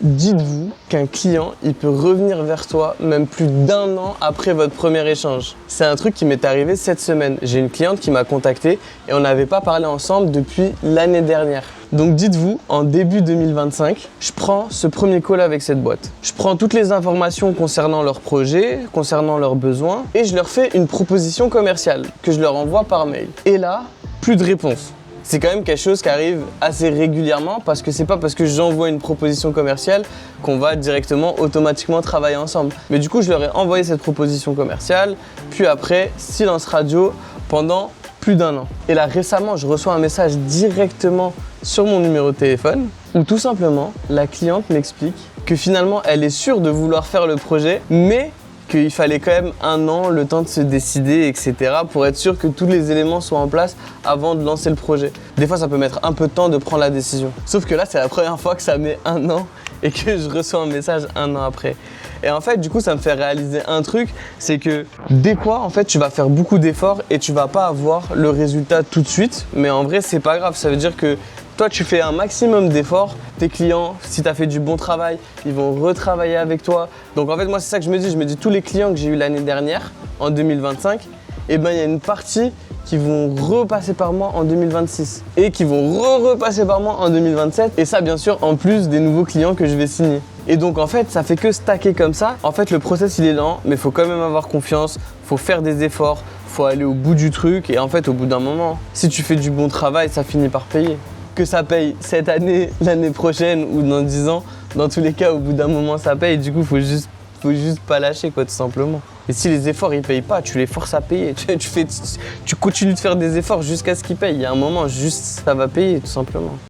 Dites-vous qu'un client, il peut revenir vers toi même plus d'un an après votre premier échange. C'est un truc qui m'est arrivé cette semaine. J'ai une cliente qui m'a contacté et on n'avait pas parlé ensemble depuis l'année dernière. Donc dites-vous, en début 2025, je prends ce premier call avec cette boîte. Je prends toutes les informations concernant leur projet, concernant leurs besoins et je leur fais une proposition commerciale que je leur envoie par mail. Et là, plus de réponse. C'est quand même quelque chose qui arrive assez régulièrement parce que c'est pas parce que j'envoie une proposition commerciale qu'on va directement automatiquement travailler ensemble. Mais du coup, je leur ai envoyé cette proposition commerciale, puis après, silence radio pendant plus d'un an. Et là, récemment, je reçois un message directement sur mon numéro de téléphone où tout simplement, la cliente m'explique que finalement, elle est sûre de vouloir faire le projet, mais qu'il fallait quand même un an, le temps de se décider, etc. pour être sûr que tous les éléments soient en place avant de lancer le projet. Des fois, ça peut mettre un peu de temps de prendre la décision. Sauf que là, c'est la première fois que ça met un an et que je reçois un message un an après. Et en fait, du coup, ça me fait réaliser un truc, c'est que des fois, en fait, tu vas faire beaucoup d'efforts et tu vas pas avoir le résultat tout de suite. Mais en vrai, c'est pas grave. Ça veut dire que toi, tu fais un maximum d'efforts. Tes clients, si tu as fait du bon travail, ils vont retravailler avec toi. Donc en fait, moi, c'est ça que je me dis. Je me dis, tous les clients que j'ai eu l'année dernière, en 2025, eh ben, il y a une partie qui vont repasser par moi en 2026 et qui vont repasser par moi en 2027. Et ça, bien sûr, en plus des nouveaux clients que je vais signer. Et donc, en fait, ça fait que stacker comme ça. En fait, le process, il est lent, mais il faut quand même avoir confiance. Il faut faire des efforts. Il faut aller au bout du truc. Et en fait, au bout d'un moment, si tu fais du bon travail, ça finit par payer. Que ça paye cette année, l'année prochaine ou dans 10 ans, dans tous les cas, au bout d'un moment, ça paye. Du coup, faut juste pas lâcher, quoi, tout simplement. Et si les efforts, ils payent pas, tu les forces à payer. Tu continues de faire des efforts jusqu'à ce qu'ils payent. Il y a un moment, juste, ça va payer, tout simplement.